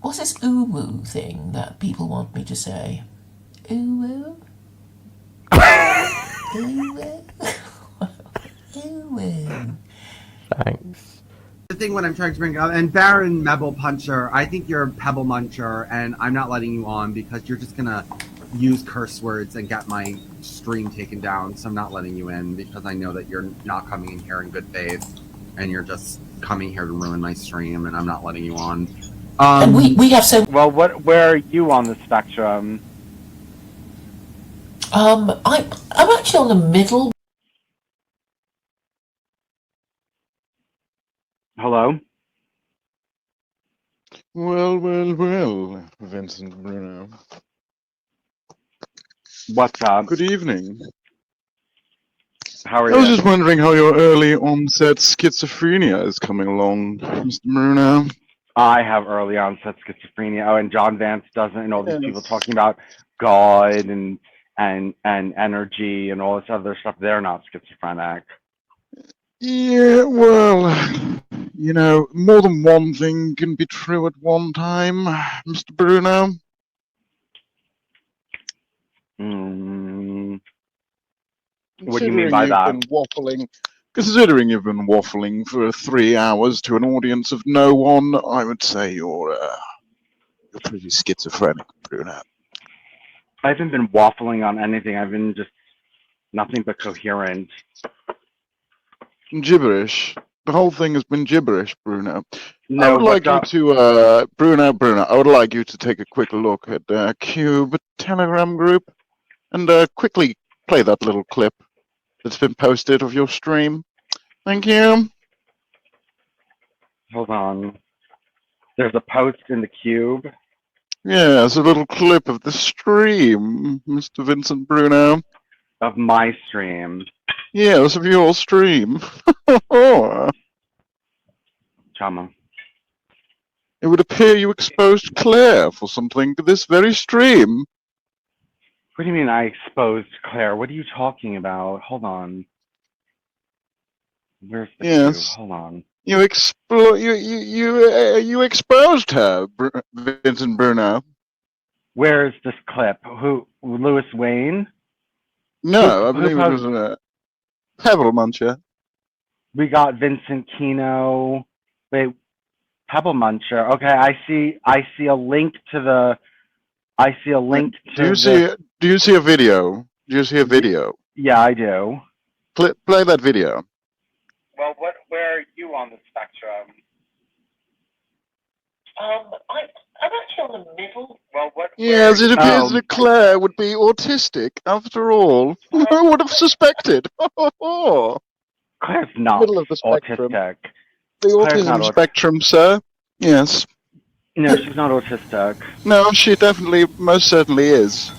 What's this ooh-woo thing that people want me to say? Ooh-woo? Ooh-woo? Ooh-woo. Thanks. The thing what I'm trying to bring up, and Baron Mebble Puncher, I think you're a Pebble Muncher, and I'm not letting you on because you're just gonna use curse words and get my stream taken down, so I'm not letting you in because I know that you're not coming in here in good faith, and you're just coming here to ruin my stream, and I'm not letting you on. And we have so... Well, where are you on the spectrum? I'm actually on the middle. Hello? Well, Vincent Bruno. What's up? Good evening. How are I was you? just wondering how your early onset schizophrenia is coming along, Mr. Bruno. I have early onset schizophrenia. Oh, and John Vance doesn't, and all these Yes. people talking about God and energy and all this other stuff. They're not schizophrenic. Yeah, well, you know, more than one thing can be true at one time, Mr. Bruno. What do you mean by that? Considering you've been waffling for 3 hours to an audience of no one, I would say you're pretty schizophrenic, Bruno. I haven't been waffling on anything. I've been just nothing but coherent. Gibberish. The whole thing has been gibberish, Bruno. No, I would like you to, Bruno, I would like you to take a quick look at the Cube Telegram group and quickly play that little clip that's been posted of your stream. Thank you. Hold on. There's a post in the Cube. Yeah, it's a little clip of the stream, Mr. Vincent Bruno. Of my stream. Yes, of your stream. Chama. It would appear you exposed Claire for something to this very stream. What do you mean I exposed Claire? What are you talking about? Hold on. Where's the Cube? Hold on. You exposed her, Vincent Bruno. Where's this clip? Who? Louis Wayne? No, I believe it was a Pebble Muncher. We got Vincent Kino. Wait, Pebble Muncher. Okay, I see a link to the. I see a link to. Do you see a video? Do you see a video? Yeah, I do. Play that video. Well, where are you on the spectrum? I'm actually on the middle. Well, Yes, it appears that Claire would be autistic. After all, who would have suspected? Claire's not Middle of the spectrum. autistic. The autism spectrum, sir. Yes. No, she's not autistic. No, she most certainly is.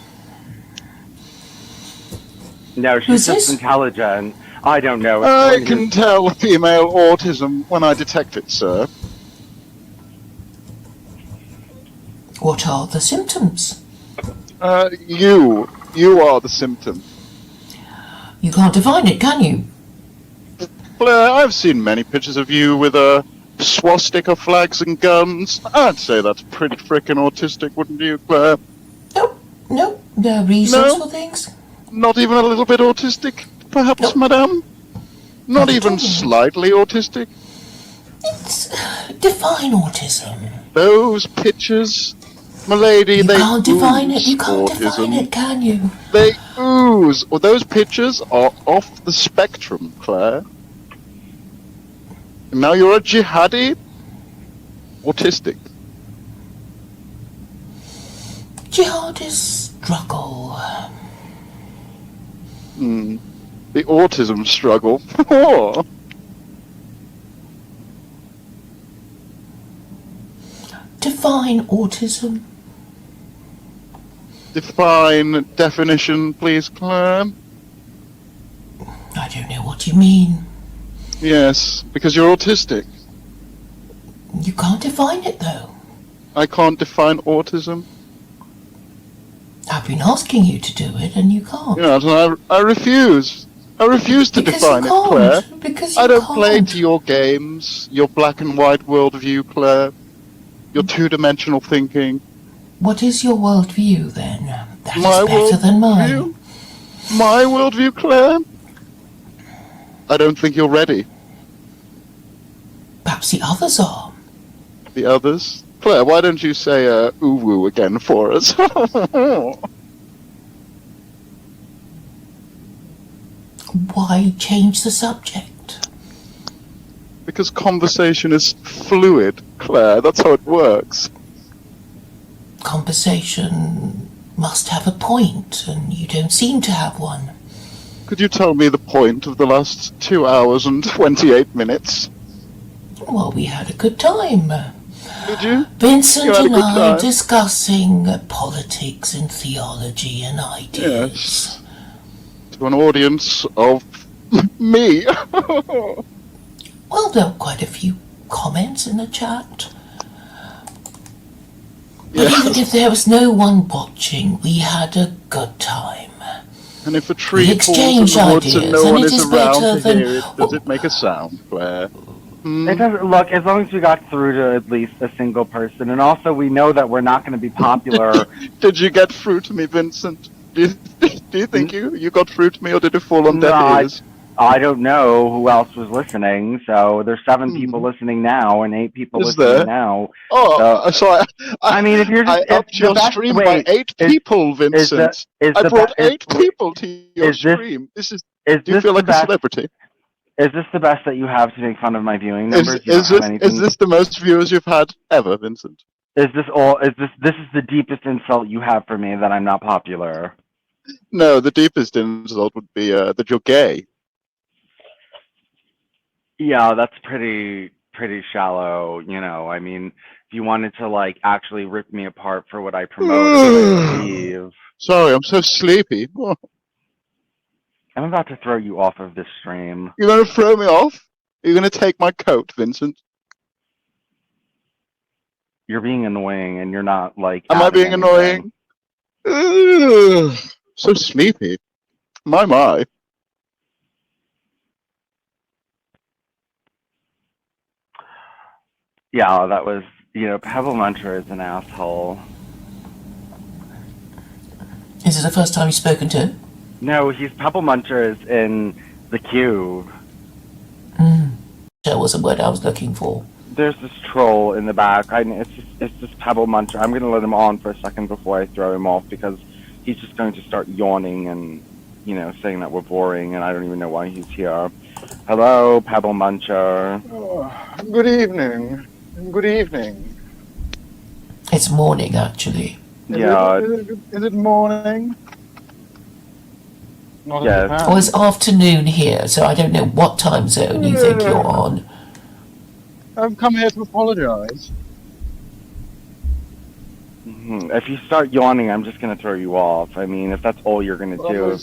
No, she's just intelligent. I don't know. I can tell female autism when I detect it, sir. What are the symptoms? You are the symptom. You can't define it, can you? Claire, I've seen many pictures of you with swastika flags and guns. I'd say that's pretty frickin' autistic, wouldn't you, Claire? No, there are reasons for things. Not even a little bit autistic, perhaps, madame? Not even slightly autistic? It's... define autism. Those pictures, m'lady, they can't define it. ooze You can't autism. define it, can you? They ooze. Well, those pictures are off the spectrum, Claire. And now you're a jihadi? Autistic. Jihadist struggle. The autism struggle. Define autism. Definition, please, Claire. I don't know what you mean. Yes, because you're autistic. You can't define it, though. I can't define autism. I've been asking you to do it, and you can't. Yes, and I refuse. I refuse to define it, Claire. Because I don't play to your games, your black and white worldview, Claire. your two-dimensional thinking. What is your worldview, then? That is My better than mine. worldview? My worldview, Claire? I don't think you're ready. Perhaps the others are. The others? Claire, why don't you say ooh-woo again for us? Why change the subject? Because conversation is fluid, Claire. That's how it works. Conversation must have a point, and you don't seem to have one. Could you tell me the point of the last 2 hours and 28 minutes? Well, we had a good time. Did you? Vincent You had a and good I time? discussing politics and theology and ideas. Yes. To an audience of me. Well, there were quite a few comments in the chat. But even if there was no one watching, we had a good time. And if a tree We falls in exchange the woods and ideas, no and one it is is around better to than- hear it, does it make a sound, Claire? It doesn't look, as long as we got through to at least a single person, and also we know that we're not going to be popular. Did you get through to me, Vincent? Do you think you got through to me, or did it fall on No, deaf ears? I don't know who else was listening, so there's 7 people listening now and 8 people Is listening there? now. Oh, so I mean, if you're I just upped if your the best, stream wait, by 8 is- people, Vincent. is I the brought be- 8 is- people to your is this- stream. This is. is Do you this feel the like a best? celebrity? Is this the best that you have to make fun of my viewing Is, numbers? You don't is have this anything- is this the most viewers you've had ever, Vincent? Is this all? Is this is the deepest insult you have for me that I'm not popular? No, the deepest insult would be that you're gay. Yeah, that's pretty shallow. You know, I mean, if you wanted to like actually rip me apart for what I promote, I would leave. Sorry, I'm so sleepy. Oh, I'm about to throw you off of this stream. you're gonna throw me off? You're gonna take my coat, Vincent? You're being annoying, and you're not like. Am I adding being anything. annoying? Ugh, so sleepy. My. Yeah, that was. You know, Pebble Muncher is an asshole. Is it the first time you've spoken to? No, Pebble Muncher is in the queue. That was a word I was looking for. There's this troll in the back. It's just Pebble Muncher. I'm gonna let him on for a second before I throw him off because he's just going to start yawning and, you know, saying that we're boring and I don't even know why he's here. Hello, Pebble Muncher. Oh, good evening. Good evening. It's morning, actually. Yeah. Is it morning? Not Yes. in Japan. Or it's afternoon here, so I don't know what time zone you think you're on. I've come here to apologize. If you start yawning, I'm just gonna throw you off. I mean, if that's all you're gonna do.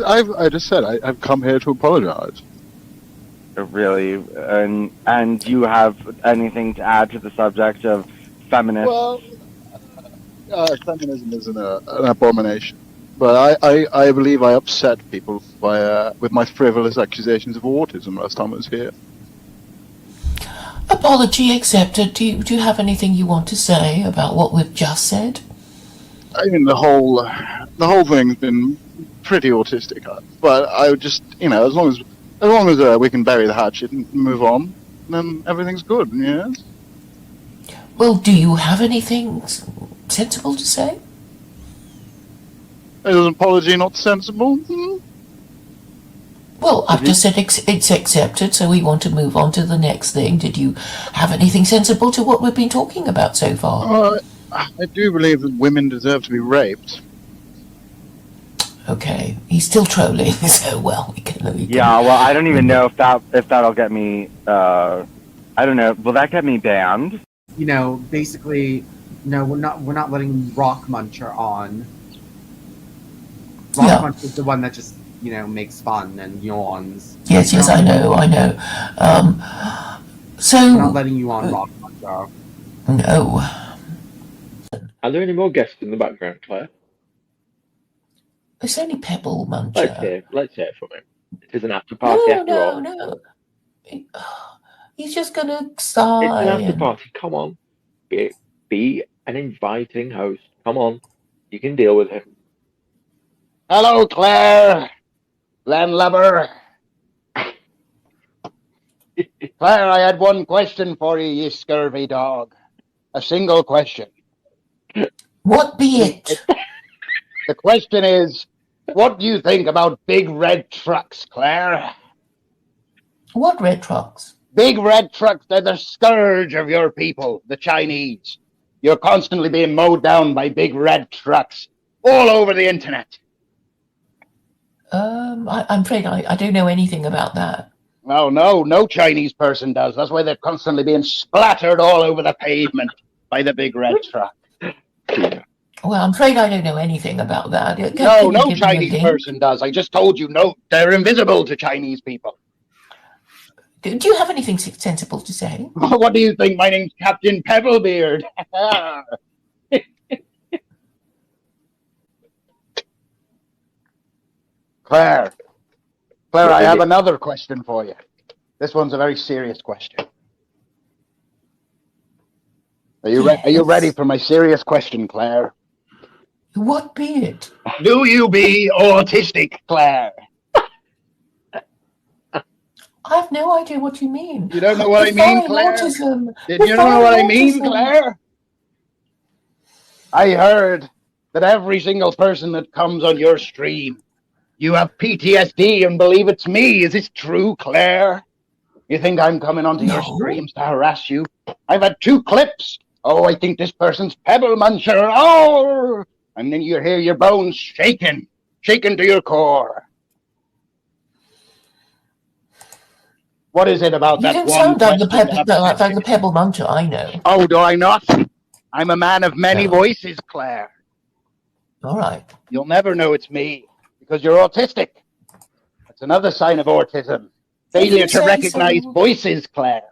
I just said I've come here to apologize. Really, and do you have anything to add to the subject of feminist? Well, feminism is an abomination. But I believe I upset people by with my frivolous accusations of autism last time I was here. Apology accepted. Do you have anything you want to say about what we've just said? I mean, the whole thing's been pretty autistic. But I would just, you know, as long as we can bury the hatchet and move on, then everything's good. Yes. Well, do you have anything sensible to say? Is an apology not sensible? Well, I've just said it's accepted, so we want to move on to the next thing. Did you have anything sensible to what we've been talking about so far? I do believe that women deserve to be raped. Okay, he's still trolling, so well, we can. Yeah, well, I don't even know if that'll get me. I don't know. Will that get me banned? You know, basically, no, we're not letting Rock Muncher on. Rock Muncher is the one that just, you know, makes fun and yawns. Yes, I know. So we're not letting you on, Rock Muncher. No. Are there any more guests in the background, Claire? It's only Pebble Muncher. Let's hear from him. It is an after party after all. No. He's just gonna sigh. It's an after party. Come on. Be an inviting host. Come on, you can deal with him. Hello, Claire, landlubber. Claire, I had one question for you, you scurvy dog. A single question. What be it? The question is, what do you think about big red trucks, Claire? What red trucks? Big red trucks, they're the scourge of your people, the Chinese. You're constantly being mowed down by big red trucks all over the internet. I'm afraid I don't know anything about that. Oh, no Chinese person does. That's why they're constantly being splattered all over the pavement by the big red truck. Well, I'm afraid I don't know anything about that. No Chinese person does. I just told you, no, they're invisible to Chinese people. Do you have anything sensible to say? What do you think? My name's Captain Pebblebeard. Claire, I have another question for you. This one's a very serious question. Are you ready for my serious question, Claire? What be it? Do you be autistic, Claire? I have no idea what you mean. You don't know what I mean, Claire? Autism. Did you know what I mean, Claire? I heard that every single person that comes on your stream, you have PTSD and believe it's me. Is this true, Claire? You think I'm coming onto your streams to harass you? I've had 2 clips. Oh, I think this person's Pebble Muncher. Oh! And then you hear your bones shaking to your core. What is it about that one? You don't sound like the Pebble Muncher I know. Oh, do I not? I'm a man of many voices, Claire. All right. You'll never know it's me because you're autistic. That's another sign of autism. Failure to recognize voices, Claire.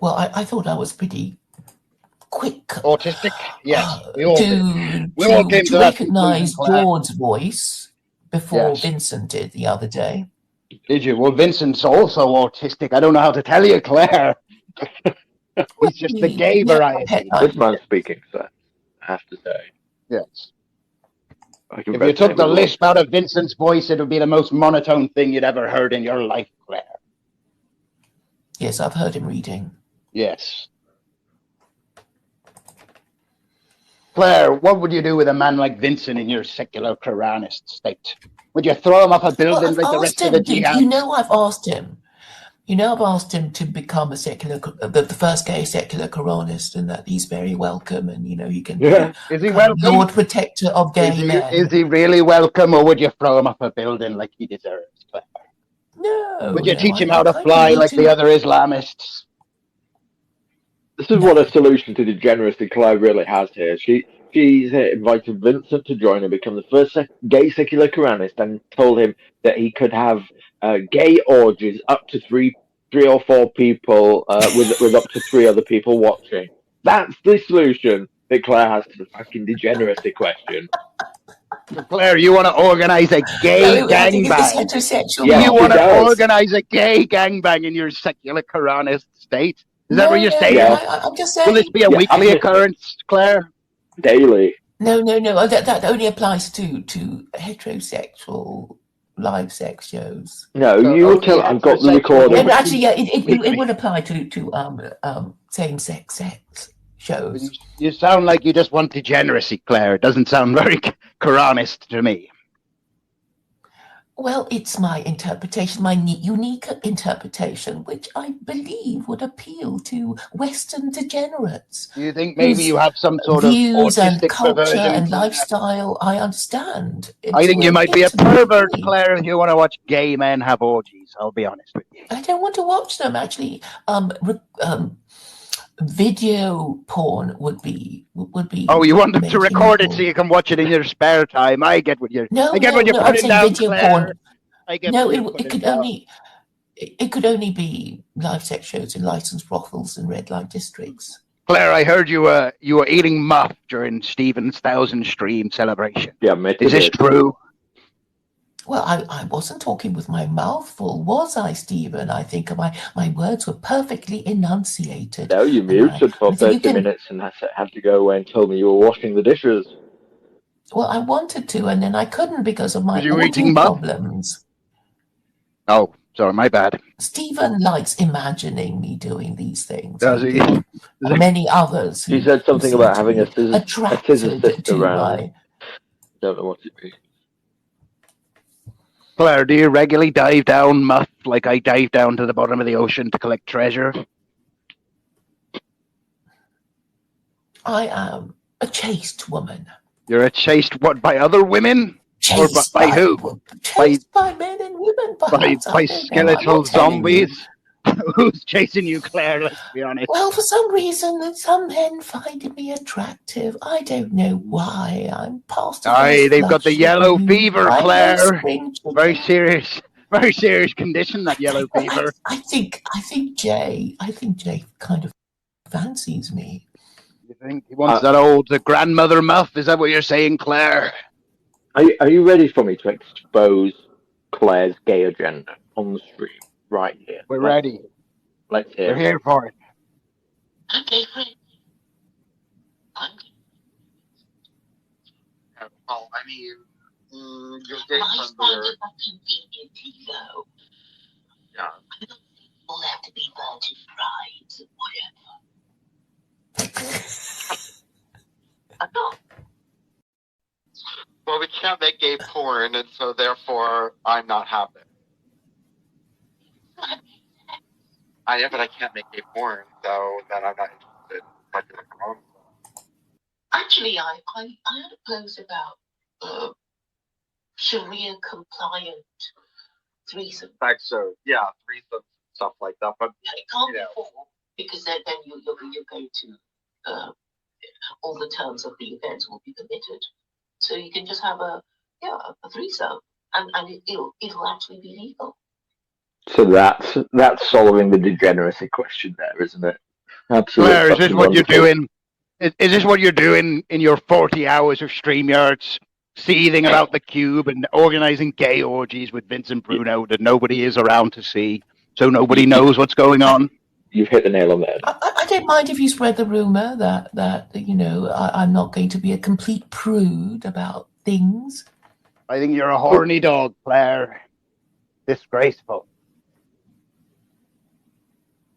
Well, I thought I was pretty quick. Autistic? Yes. We all to recognize George's voice before Vincent did the other day. Did you? Well, Vincent's also autistic. I don't know how to tell you, Claire. He's just the gay variety. Good man speaking, sir. I have to say. Yes. If you took the lisp out of Vincent's voice, it would be the most monotone thing you'd ever heard in your life, Claire. Yes, I've heard him reading. Yes. Claire, what would you do with a man like Vincent in your secular Quranist state? Would you throw him off a building like the rest of the jihad? You know, I've asked him. I've asked him to become the first gay secular Quranist, and that he's very welcome, and he can be is he welcome? Lord Protector of gay men. Is he really welcome, or would you throw him off a building like he deserves, Claire? No. Would you teach him how to fly like the other Islamists? This is what a solution to degeneracy Claire really has here. She's invited Vincent to join and become the first gay secular Quranist, and told him that he could have gay orgies up to three or four people with up to 3 other people watching. That's the solution that Claire has to the fucking degeneracy question. Claire, you want to organize a gay gangbang? Yeah, you want to organize a gay gangbang in your secular Quranist state? Is that what you're saying? Yeah, I'm just saying. Will this be a weekly occurrence, Claire? Daily. No. That only applies to heterosexual live sex shows. No, you will tell. I've got the recording. And actually, it would apply to same-sex sex shows. You sound like you just want degeneracy, Claire. It doesn't sound very Quranist to me. Well, it's my interpretation, my unique interpretation, which I believe would appeal to Western degenerates. Do you think maybe you have some sort of views and autistic culture and lifestyle? I understand. I think you might be a pervert, Claire, if you want to watch gay men have orgies. I'll be honest with you. I don't want to watch them, actually. Video porn would be. Oh, you want them to record it so you can watch it in your spare time? I get what you're. No, I get what you're putting down, video Claire. Porn. I get. No, it could only be live sex shows in licensed brothels and red light districts. Claire, I heard you were eating muff during Stephen's 1,000 stream celebration. Yeah, is this true? Well, I wasn't talking with my mouth full, was I, Stephen? I think my words were perfectly enunciated. No, you And muted for I think you 30 can. minutes and had to go away and tell me you were washing the dishes. Well, I wanted to, and then I couldn't because of my Was you audio eating muff? problems. Oh, sorry, my bad. Stephen likes imagining me doing these things. Does he? And many others She who said something seem about to having be a scissor attracted sister to around. my. Don't know what it means. Claire, do you regularly dive down muff like I dive down to the bottom of the ocean to collect treasure? I am a chaste woman. You're a chased what by other women? Chased by who? Chased by men and women, perhaps. By I don't know. I'm skeletal not telling you. zombies? Who's chasing you, Claire? Let's be honest. Well, for some reason, some men find me attractive. I don't know why. I'm past the Aye, first they've got the blush yellow of fever, I'm no Claire. spring chicken. Very serious condition, that yellow fever. I think Jay kind of fancies me. You think he wants that old grandmother muff? Is that what you're saying, Claire? Are you ready for me to expose Claire's gay agenda on the stream right here? We're ready. Let's hear. We're here for it. Okay, friend. Well, I mean, your gay Price friends are... conveniently low. Yeah. I don't think we'll have to be virgin brides and whatever. Well, we can't make gay porn, and so therefore I'm not happy. I know, but I can't make gay porn, so then I'm not interested in regular porn. Actually, I had a post about Sharia compliant threesome. Like, so, yeah, threesome, stuff like that, but Yeah, it can't be four because then you're going to all the terms of the event will be permitted. So you can just have a threesome, and it'll actually be legal. So that's solving the degeneracy question there, isn't it? Absolutely. Claire, is this what you're doing? Is this what you're doing in your 40 hours of StreamYards? Seething about the cube and organising gay orgies with Vincent Bruno that nobody is around to see, so nobody knows what's going on? You've hit the nail on the head. I don't mind if you spread the rumour that I'm not going to be a complete prude about things. I think you're a horny dog, Claire. Disgraceful.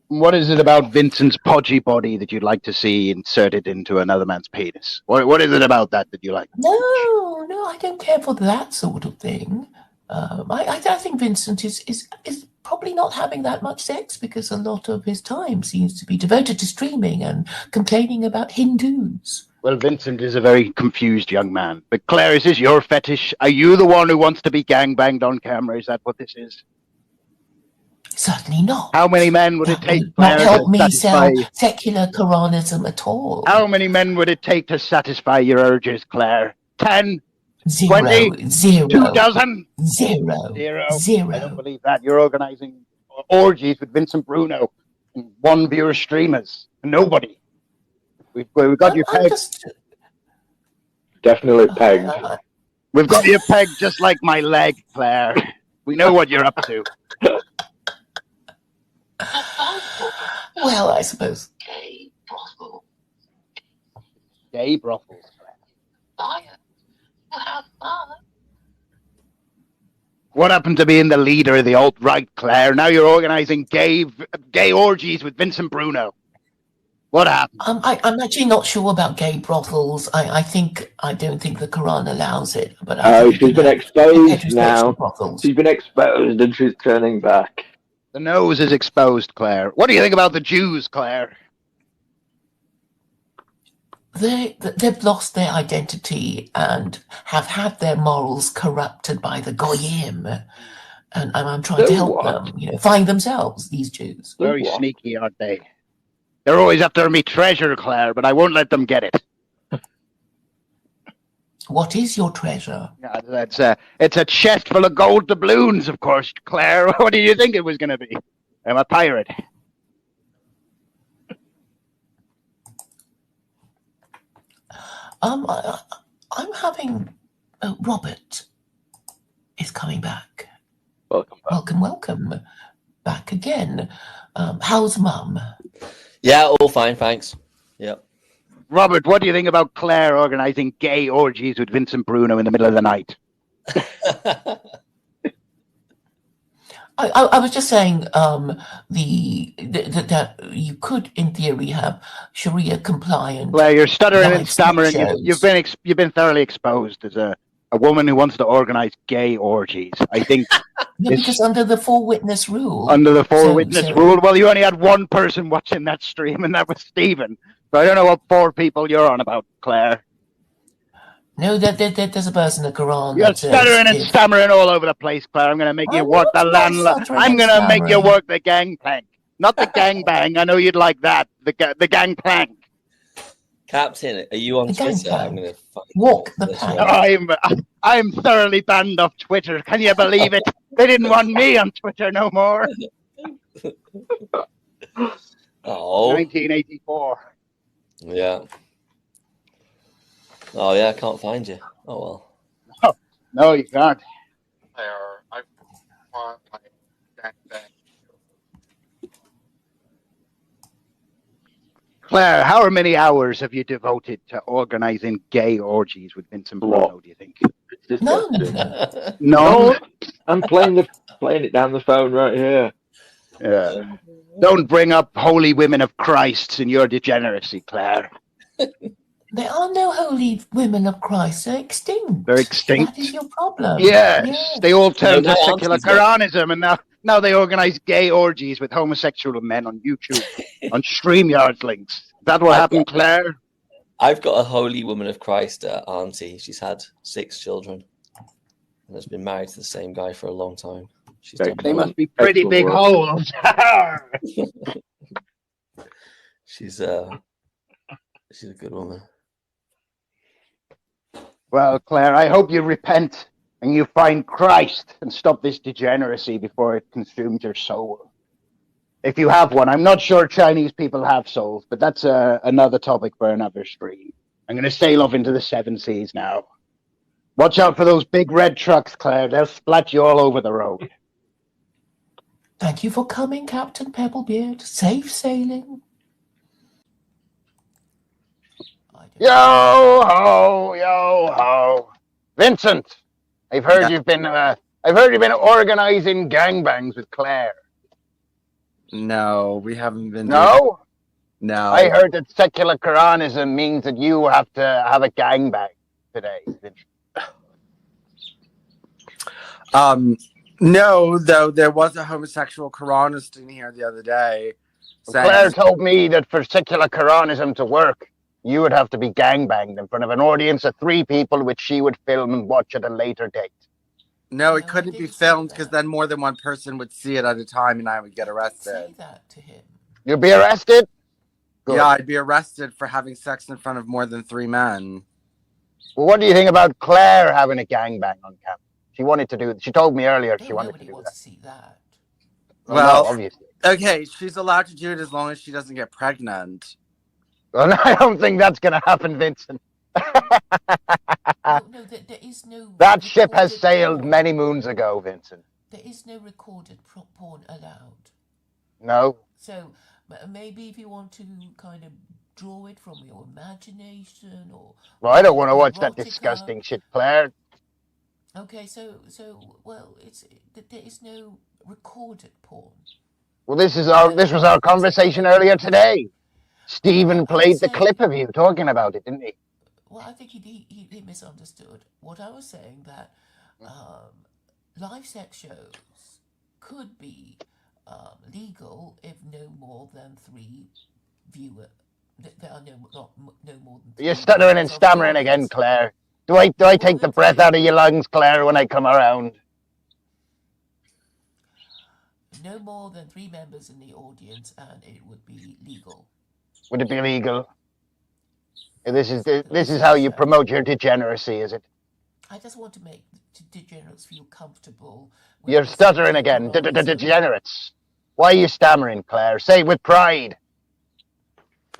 What is it about Vincent's podgy body that you'd like to see inserted into another man's penis? What is it about that you like? No, I don't care for that sort of thing. I think Vincent is probably not having that much sex because a lot of his time seems to be devoted to streaming and complaining about Hindus. Well, Vincent is a very confused young man. But Claire, is this your fetish? Are you the one who wants to be gangbanged on camera? Is that what this is? Certainly not. How many men would it take, Claire, Claire, not help me satisfy... sell secular Quranism at all? How many men would it take to satisfy your urges, Claire? 10? 0, 20? 0, 2 dozen? 0, 0. I don't believe that. You're organising orgies with Vincent Bruno and one viewer streamers. Nobody. We've got you pegged. Definitely pegged. We've got you pegged just like my leg, Claire. We know what you're up to. Well, I suppose gay brothel. Gay brothels. What happened to being the leader of the alt-right, Claire? Now you're organising gay orgies with Vincent Bruno. What happened? I'm actually not sure about gay brothels. I don't think the Quran allows it. But She's been exposed now. She's been exposed and she's turning back. The nose is exposed, Claire. What do you think about the Jews, Claire? They've lost their identity and have had their morals corrupted by the goyim, and I'm trying to help them, find themselves. These Jews, very sneaky, aren't they? They're always after me treasure, Claire, but I won't let them get it. What is your treasure? It's a chest full of gold doubloons, of course, Claire. What do you think it was going to be? I'm a pirate. I'm having Robert is coming back. Welcome back. Welcome. Back again. How's Mum? Yeah, all fine, thanks. Yep. Robert, what do you think about Claire organizing gay orgies with Vincent Bruno in the middle of the night? I was just saying that you could, in theory, have Sharia compliant. Claire, you're stuttering and live stammering. shows. You've been thoroughly exposed as a woman who wants to organize gay orgies. I think No, because under the four witness rule. under the four witness rule, well, you only had one person watching that stream, and that was Stephen. So I don't know what 4 people you're on about, Claire. No, there's a verse in the Quran. You're that says stuttering and if- stammering all over the place, Claire. I'm going to make you I'm work the not landlord. stuttering I'm and going to make you stammering. work the gangplank, not the gangbang. I know you'd like that. The gangplank. Captain, are you on The Twitter? gangplank. I'm gonna fucking Walk the this plank. one. I'm thoroughly banned off Twitter. Can you believe it? They didn't want me on Twitter no more. Oh, 1984. yeah. Oh, yeah, I can't find you. Oh, well. No, you can't. I want my gangbang. Claire, how many hours have you devoted to organizing gay orgies with Vincent Bruno, do you think? It's just None. disgusting. No? I'm playing it down the phone right here. Yeah. Don't bring up holy women of Christ in your degeneracy, Claire. There are no holy women of Christ. They're extinct. They're extinct. That is your problem. Yes, they all turned No, to my secular auntie's got- Quranism, and now they organize gay orgies with homosexual men on YouTube, on StreamYard links. Is that what happened, Claire? I've got a holy woman of Christ auntie. She's had 6 children and has been married to the same guy for a long time. She's done They well. must be pretty Excellent big work. holes. She's a good woman. Well, Claire, I hope you repent and you find Christ and stop this degeneracy before it consumes your soul. If you have one, I'm not sure Chinese people have souls, but that's another topic for another stream. I'm going to sail off into the 7 seas now. Watch out for those big red trucks, Claire. They'll splat you all over the road. Thank you for coming, Captain Pebblebeard. Safe sailing. Yo ho, yo ho, Vincent. I've heard you've been organizing gangbangs with Claire. No, we haven't been. No, No. I heard that secular Quranism means that you have to have a gangbang today. No, though there was a homosexual Quranist in here the other day. saying- Claire told me that for secular Quranism to work, you would have to be gangbanged in front of an audience of 3 people, which she would film and watch at a later date. No, it No, I couldn't be didn't say filmed that. because then more than one person would see it at a time, and I would get Say arrested. that to him. You'll be arrested? Good. Yeah, I'd be arrested for having sex in front of more than 3 men. Well, what do you think about Claire having a gangbang on camera? She told me earlier she wanted to Nobody do wants that. to see that. Well- no, obviously. Okay, she's allowed to do it as long as she doesn't get pregnant. Well, I don't think that's going to happen, Vincent. No, there is no. That ship has recorded sailed porn. many moons ago, Vincent. There is no recorded porn allowed. No? So maybe if you want to kind of draw it from your imagination or. Well, I don't want to watch that erotica. disgusting shit, Claire. Okay, so well, there is no recorded porn. Well, this was our conversation earlier today. Stephen played the clip of you talking about it, didn't he? Well, I think he misunderstood what I was saying, that live sex shows could be legal if no more than 3 viewers. There are no more than 3 You're stuttering and viewers of the stammering again, audience. Claire. Do I take the breath out of your lungs, Claire, when I come around? No more than 3 members in the audience, and it would be legal. Would it be legal? This is how you promote your degeneracy, is it? I just want to make degenerates feel comfortable. with You're the stuttering again. secular Degenerates. Why are you stammering, Claire? Say it with pride.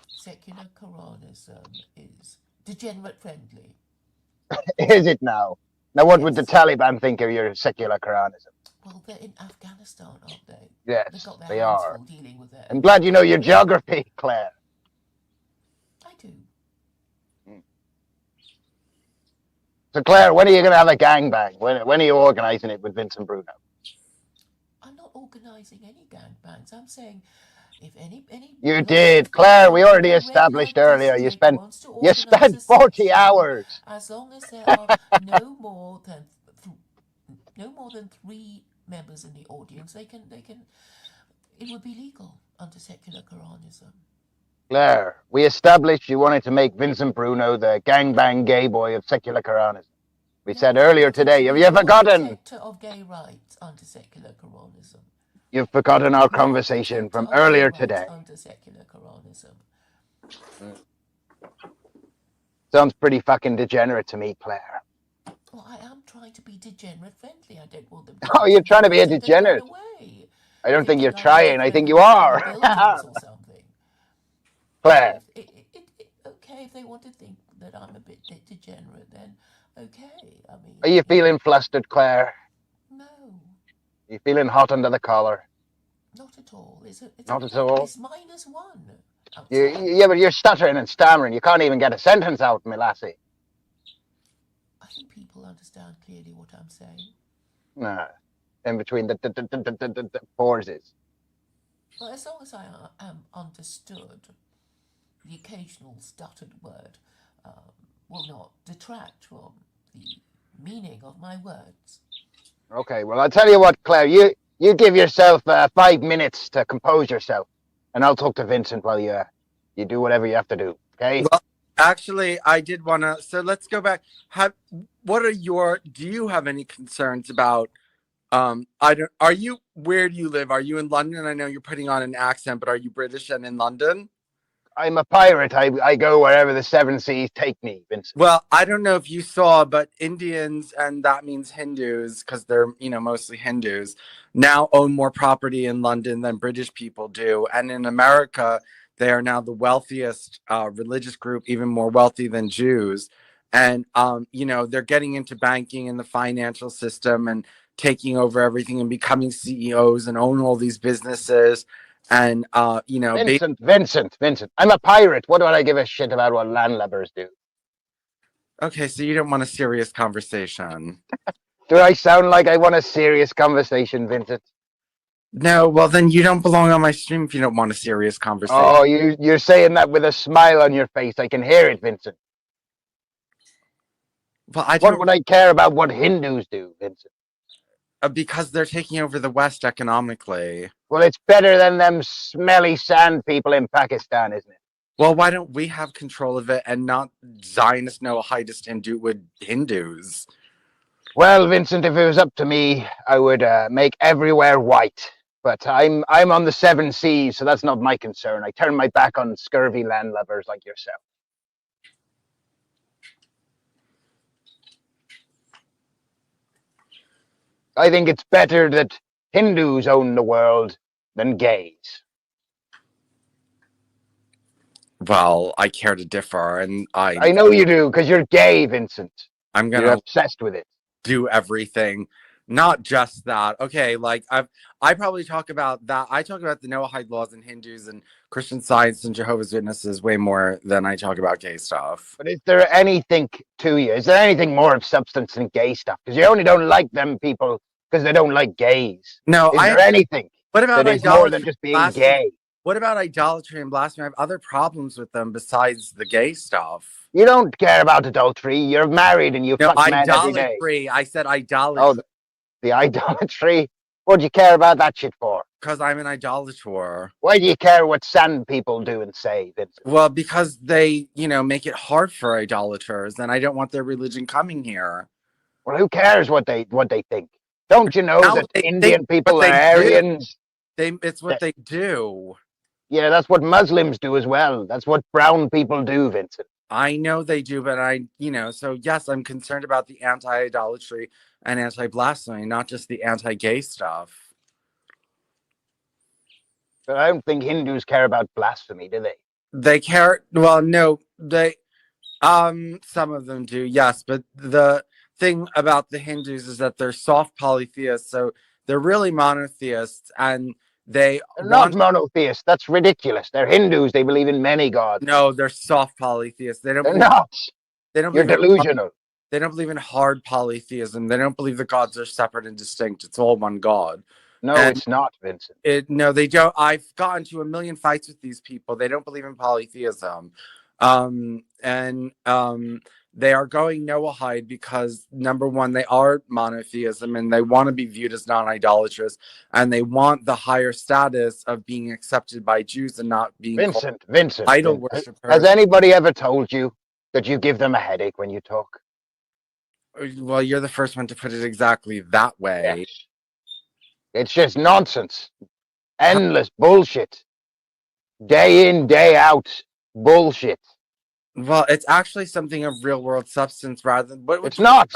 Secular Quranism is degenerate friendly. Is it now? Now, what would the Yes. Taliban think of your secular Quranism? Well, they're in Afghanistan, aren't they? Yes, They've got their they hands are. full dealing with their I'm own glad you know your people. geography, Claire. I do. So, Claire, when are you going to have a gangbang? When are you organising it with Vincent Bruno? I'm not organising any gangbangs. I'm saying if any You lot did, of Claire. We people already in a regular established earlier. You district wants to organise spent a 40 section, hours. as long as there are no more than 3 members in the audience, they can. It would be legal under secular Quranism. Claire, we established you wanted to make Vincent Bruno the gangbang gay boy of secular Quranism. We said earlier today. Have you forgotten? Protector of gay rights under secular Quranism. You've forgotten our You're conversation protector from of gay earlier rights today. under secular Quranism. Sounds pretty fucking degenerate to me, Claire. Well, I am trying to be degenerate friendly. I don't want them. Oh, you're trying to be a to degenerate. run away, I don't think thinking you're I'm trying. I think you are. buildings or something. Claire, Okay, if they want to think that I'm a bit degenerate, then okay. I mean, are you feeling flustered, Claire? No, Are you feeling hot under the collar? not at all. Not at all. It's -1. Yeah, but you're stuttering and stammering. You can't even get a sentence out, my lassie. I think people understand clearly what I'm saying. Nah, in between the pauses. Well, as long as I am understood, the occasional stuttered word will not detract from the meaning of my words. Okay, well, I'll tell you what, Claire. You give yourself 5 minutes to compose yourself, and I'll talk to Vincent while you do whatever you have to do. Okay? Well, actually, I did want to. So let's go back. Do you have any concerns about? Are you? Where do you live? Are you in London? I know you're putting on an accent, but are you British and in London? I'm a pirate. I go wherever the 7 seas take me, Vincent. Well, I don't know if you saw, but Indians, and that means Hindus, because they're, mostly Hindus, now own more property in London than British people do. And in America, they are now the wealthiest religious group, even more wealthy than Jews. And, they're getting into banking and the financial system and taking over everything and becoming CEOs and own all these businesses. And, Vincent, I'm a pirate. What do I give a shit about what landlubbers do? Okay, so you don't want a serious conversation. Do I sound like I want a serious conversation, Vincent? No, well then you don't belong on my stream if you don't want a serious conversation. Oh, you're saying that with a smile on your face. I can hear it, Vincent. Well, what would I care about what Hindus do, Vincent? Because they're taking over the West economically. Well, it's better than them smelly sand people in Pakistan, isn't it? Well, why don't we have control of it and not Zionist Noahidist Hindus? Well, Vincent, if it was up to me, I would make everywhere white. But I'm on the 7 seas, so that's not my concern. I turn my back on scurvy landlubbers like yourself. I think it's better that Hindus own the world than gays. Well, I care to differ, and I know you do, because you're gay, Vincent. You're obsessed with it. Do everything, not just that. Okay, like I probably talk about that. I talk about the Noahide laws and Hindus and Christian Science and Jehovah's Witnesses way more than I talk about gay stuff. But is there anything to you? Is there anything more of substance than gay stuff? Because you only don't like them people because they don't like gays. No, is there anything? What about that is more than just being gay? What about idolatry and blasphemy? I have other problems with them besides the gay stuff. You don't care about adultery. You're married and you fuck men every day. Idolatry. I said idolatry. Oh, the idolatry. What do you care about that shit for? Because I'm an idolater. Why do you care what sand people do and say, Vincent? Well, because they, make it hard for idolaters, and I don't want their religion coming here. Well, who cares what they think? Don't you know that Indian people are Aryans? It's what they do. Yeah, that's what Muslims do as well. That's what brown people do, Vincent. I know they do, but so yes, I'm concerned about the anti-idolatry and anti-blasphemy, not just the anti-gay stuff. But I don't think Hindus care about blasphemy, do they? They care. Well, no, they. Some of them do, yes, but the thing about the Hindus is that they're soft polytheists, so they're really monotheists, and they They're not want. monotheists. That's ridiculous. They're Hindus. They believe in many gods. No, they're soft polytheists. They don't. They're believe, not. They don't. You're believe in, delusional. they don't believe in hard polytheism. They don't believe the gods are separate and distinct. It's all one god. No, And it's not, Vincent. No, they don't. I've gotten to a million fights with these people. They don't believe in polytheism, and they are going Noahide because number one, they are monotheism, and they want to be viewed as non-idolatrous, and they want the higher status of being accepted by Jews and not being Vincent, idol Vincent, worshippers. has anybody ever told you that you give them a headache when you talk? Well, you're the first one to put it exactly that way. Yes. It's just nonsense. Endless bullshit. Day in, day out bullshit. Well, it's actually something of real world substance rather than It's not.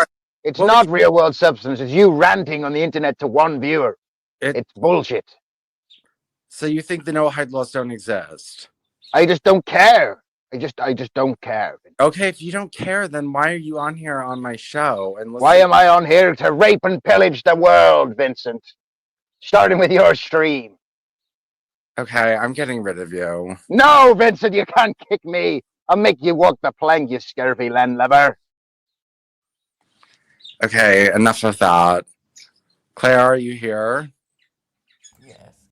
It's not real world substance. It's you ranting on the internet to one viewer. It's bullshit. So you think the Noahide laws don't exist? I just don't care. I just don't care. Okay, if you don't care, then why are you on here on my show? And why am I on here to rape and pillage the world, Vincent? Starting with your stream. Okay, I'm getting rid of you. No, Vincent, you can't kick me. I'll make you walk the plank, you scurvy landlubber. Okay, enough of that. Claire, are you here?